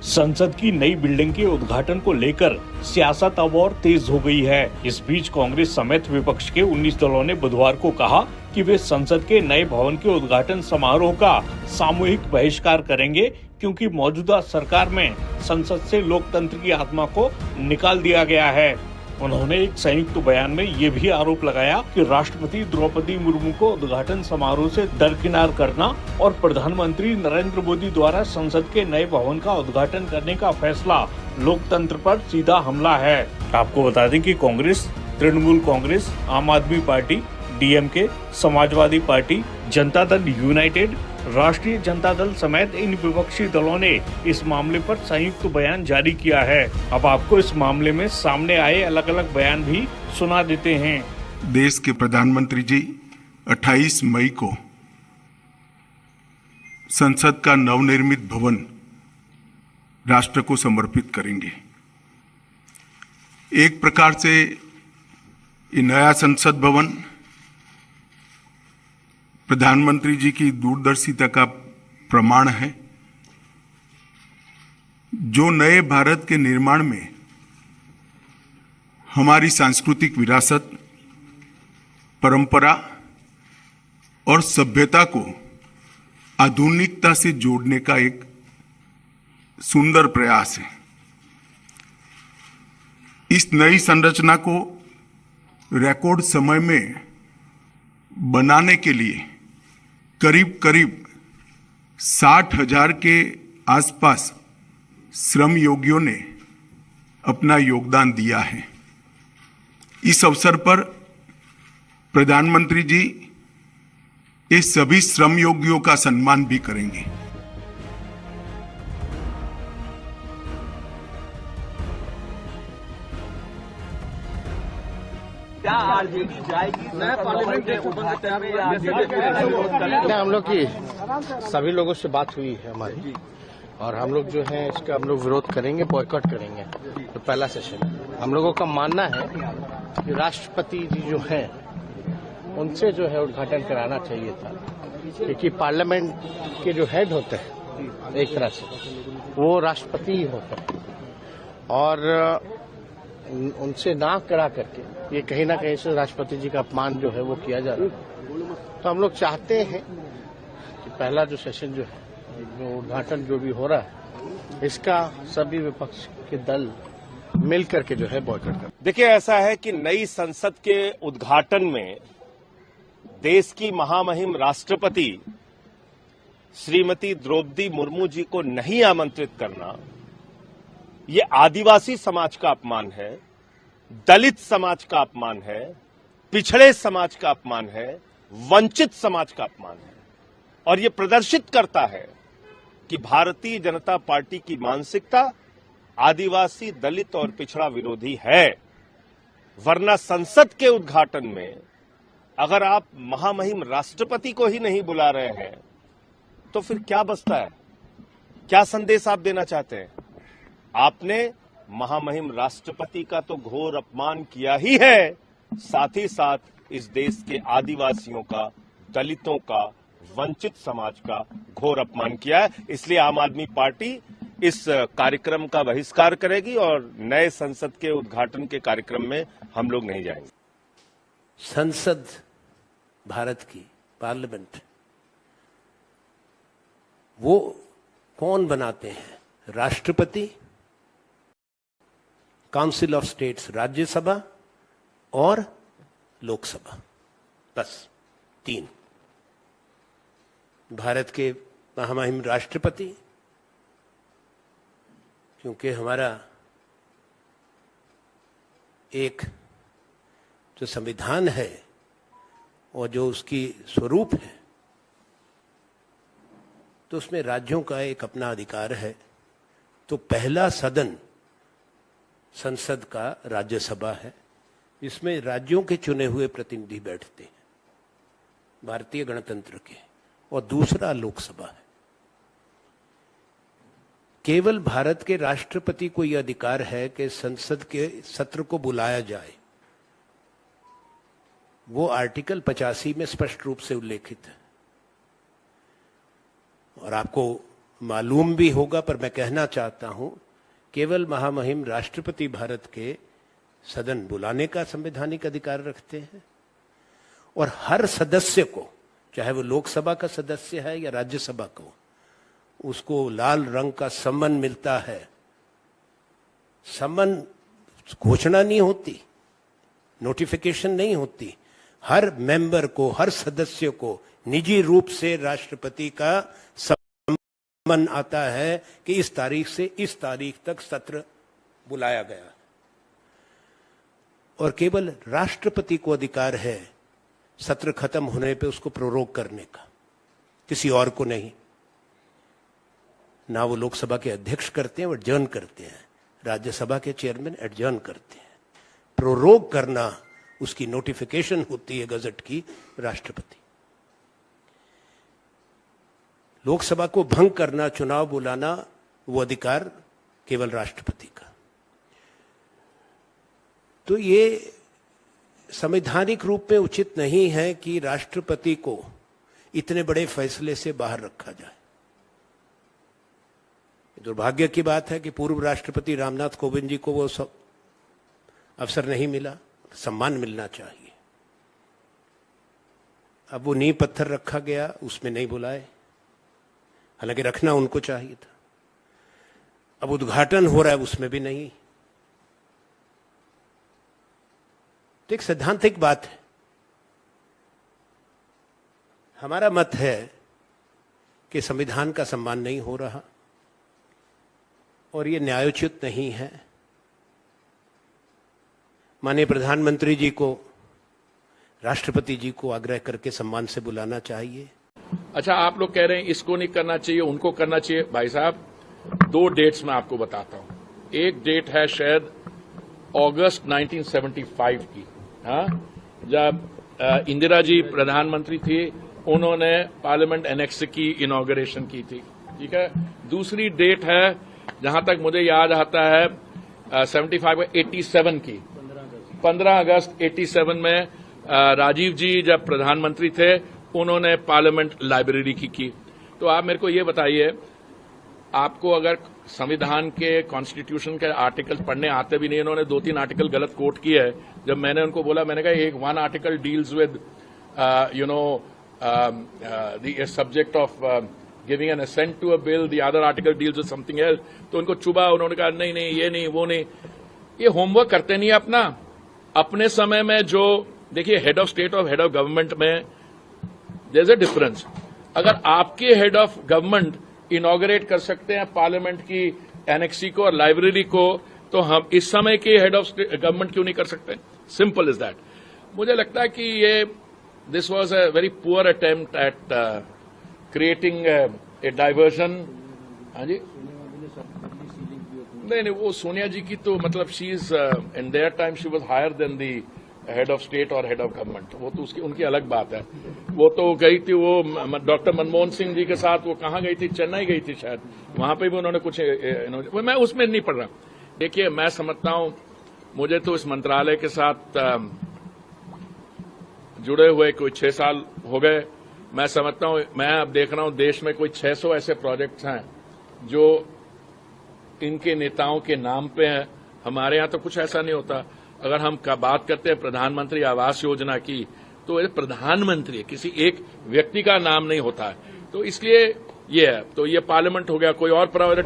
संसद की नई बिल्डिंग के उद्घाटन को लेकर सियासत अब और तेज हो गई है। इस बीच कांग्रेस समेत विपक्ष के 19 दलों ने बुधवार को कहा कि वे संसद के नए भवन के उद्घाटन समारोह का सामूहिक बहिष्कार करेंगे, क्योंकि मौजूदा सरकार में संसद से लोकतंत्र की आत्मा को निकाल दिया गया है। उन्होंने एक संयुक्त बयान में ये भी आरोप लगाया कि राष्ट्रपति द्रौपदी मुर्मू को उद्घाटन समारोह से दरकिनार करना और प्रधानमंत्री नरेंद्र मोदी द्वारा संसद के नए भवन का उद्घाटन करने का फैसला लोकतंत्र पर सीधा हमला है। आपको बता दें कि कांग्रेस, तृणमूल कांग्रेस, आम आदमी party, DMK, Samajwadi party, Janata Dal United, राष्ट्रीय जनता दल समेत इन विपक्षी दलों ने इस मामले पर संयुक्त बयान जारी किया है। अब आपको इस मामले में सामने आए अलग अलग बयान भी सुना देते हैं। देश के प्रधानमंत्री जी 28 मई को संसद का नवनिर्मित भवन राष्ट्र को समर्पित करेंगे। एक प्रकार से ये नया संसद भवन प्रधानमंत्री जी की दूरदर्शिता का प्रमाण है, जो नए भारत के निर्माण में हमारी सांस्कृतिक विरासत, परंपरा और सभ्यता को आधुनिकता से जोड़ने का एक सुंदर प्रयास है। इस नई संरचना को रिकॉर्ड समय में बनाने के लिए करीब 60,000 के आसपास श्रम योगियों ने अपना योगदान दिया है। इस अवसर पर प्रधानमंत्री जी इस सभी श्रम योगियों का सम्मान भी करेंगे। हम लोग की सभी लोगों से बात हुई है हमारी, और हम लोग जो है इसका हम लोग विरोध करेंगे, बॉयकॉट करेंगे। तो पहला सेशन हम लोगों का मानना है कि राष्ट्रपति जी जो है उनसे जो है उद्घाटन कराना चाहिए था, क्योंकि पार्लियामेंट के जो हेड होते हैं एक तरह से वो राष्ट्रपति ही होते हैं, और उनसे ना करा करके ये कहीं ना कहीं से राष्ट्रपति जी का अपमान जो है वो किया जा रहा है। तो हम लोग चाहते हैं कि पहला जो सेशन जो है, जो उद्घाटन जो भी हो रहा है, इसका सभी विपक्ष के दल मिल करके जो है बॉयकॉट कर। देखिए, ऐसा है कि नई संसद के उद्घाटन में देश की महामहिम राष्ट्रपति श्रीमती द्रौपदी मुर्मू जी को नहीं आमंत्रित करना, ये आदिवासी समाज का अपमान है, दलित समाज का अपमान है, पिछड़े समाज का अपमान है, वंचित समाज का अपमान है, और ये प्रदर्शित करता है कि भारतीय जनता पार्टी की मानसिकता आदिवासी, दलित और पिछड़ा विरोधी है। वरना संसद के उद्घाटन में अगर आप महामहिम राष्ट्रपति को ही नहीं बुला रहे हैं तो फिर क्या बचता है? क्या संदेश आप देना चाहते हैं? आपने महामहिम राष्ट्रपति का तो घोर अपमान किया ही है, साथ ही साथ इस देश के आदिवासियों का, दलितों का, वंचित समाज का घोर अपमान किया है। इसलिए आम आदमी पार्टी इस कार्यक्रम का बहिष्कार करेगी और नए संसद के उद्घाटन के कार्यक्रम में हम लोग नहीं जाएंगे। संसद भारत की पार्लियामेंट वो कौन बनाते हैं? राष्ट्रपति, काउंसिल ऑफ स्टेट्स राज्यसभा और लोकसभा, बस 3। भारत के महामहिम राष्ट्रपति, क्योंकि हमारा एक जो संविधान है और जो उसकी स्वरूप है, तो उसमें राज्यों का एक अपना अधिकार है। तो पहला सदन संसद का राज्यसभा है, इसमें राज्यों के चुने हुए प्रतिनिधि बैठते हैं, भारतीय गणतंत्र के, और दूसरा लोकसभा है। केवल भारत के राष्ट्रपति को यह अधिकार है कि संसद के सत्र को बुलाया जाए। वो आर्टिकल 85 में स्पष्ट रूप से उल्लेखित है। और आपको मालूम भी होगा, पर मैं कहना चाहता हूं, केवल महामहिम राष्ट्रपति भारत के सदन बुलाने का संवैधानिक अधिकार रखते हैं और हर सदस्य को, चाहे वो लोकसभा का सदस्य है या राज्यसभा को, उसको लाल रंग का सम्मन मिलता है। सम्मन घोषणा नहीं होती, नोटिफिकेशन नहीं होती, हर मेंबर को, हर सदस्य को निजी रूप से राष्ट्रपति का सम्मन आता है कि इस तारीख से इस तारीख तक सत्र बुलाया गया। और केवल राष्ट्रपति को अधिकार है सत्र खत्म होने पे उसको प्रोरोग करने का, किसी और को नहीं। ना वो लोकसभा के अध्यक्ष करते हैं, वो एडजर्न करते हैं, राज्यसभा के चेयरमैन एडजर्न करते हैं। प्रोरोग करना, उसकी नोटिफिकेशन होती है गजट की, राष्ट्रपति। लोकसभा को भंग करना, चुनाव बुलाना, वो अधिकार केवल राष्ट्रपति का। तो ये संवैधानिक रूप में उचित नहीं है कि राष्ट्रपति को इतने बड़े फैसले से बाहर रखा जाए। दुर्भाग्य की बात है कि पूर्व राष्ट्रपति रामनाथ कोविंद जी को वो सब अवसर नहीं मिला, सम्मान मिलना चाहिए। अब वो नींव पत्थर रखा गया, उसमें नहीं बुलाए, हालांकि रखना उनको चाहिए था। अब उद्घाटन हो रहा है, उसमें भी नहीं। तो एक सैद्धांतिक बात है। हमारा मत है कि संविधान का सम्मान नहीं हो रहा और ये न्यायोचित नहीं है। माननीय प्रधानमंत्री जी को, राष्ट्रपति जी को आग्रह करके सम्मान से बुलाना चाहिए। अच्छा, आप लोग कह रहे हैं इसको नहीं करना चाहिए, उनको करना चाहिए। भाई साहब, 2 डेट्स मैं आपको बताता हूं। एक डेट है शायद अगस्त 1975 की, हाँ, जब इंदिरा जी प्रधानमंत्री थी, उन्होंने पार्लियामेंट एनेक्स की इनॉग्रेशन की थी, ठीक है। दूसरी डेट है, जहां तक मुझे याद आता है, 87 की 15 अगस्त 87 में राजीव जी जब प्रधानमंत्री थे, उन्होंने पार्लियामेंट लाइब्रेरी की। तो आप मेरे को ये बताइए, आपको अगर संविधान के, कॉन्स्टिट्यूशन के आर्टिकल पढ़ने आते भी नहीं, इन्होंने 2-3 आर्टिकल गलत कोट किए है। जब मैंने उनको बोला, मैंने कहा one article deals with the subject of giving an assent to a bill, the other article deals with something else, तो उनको चुभा। उन्होंने कहा नहीं नहीं, ये नहीं, वो नहीं। ये होमवर्क करते नहीं अपना। अपने समय में जो, देखिए, हेड ऑफ स्टेट और हेड ऑफ गवर्नमेंट में देयर इज अ डिफरेंस। अगर आपके हेड ऑफ गवर्नमेंट इनॉग्रेट कर सकते हैं पार्लियामेंट की एनेक्सी को और लाइब्रेरी को, तो हम इस समय के हेड ऑफ गवर्नमेंट क्यों नहीं कर सकते? Simple is that. मुझे लगता है कि ये this was a very poor attempt at creating a diversion. हाँ जी, नहीं, वो सोनिया जी की तो मतलब she is in their time she was higher than the head of state और हेड ऑफ गवर्नमेंट। वो तो उसकी उनकी अलग बात है। वो तो गई थी, वो डॉक्टर मनमोहन सिंह जी के साथ, वो कहाँ गई थी? चेन्नई गई थी शायद, वहां पे भी उन्होंने कुछ, मैं उसमें नहीं पढ़ रहा। देखिए, मैं समझता हूं, मुझे तो इस मंत्रालय के साथ जुड़े हुए कोई 6 साल हो गए। मैं समझता हूं, मैं अब देख रहा हूं देश में कोई 600 ऐसे प्रोजेक्ट्स हैं जो इनके नेताओं के नाम पे हैं। हमारे यहां तो कुछ ऐसा नहीं होता। अगर हम बात करते हैं प्रधानमंत्री आवास योजना की, तो ये प्रधानमंत्री, किसी एक व्यक्ति का नाम नहीं होता है। तो इसलिए ये है, तो ये पार्लियामेंट हो गया, कोई और प्रायोरिटी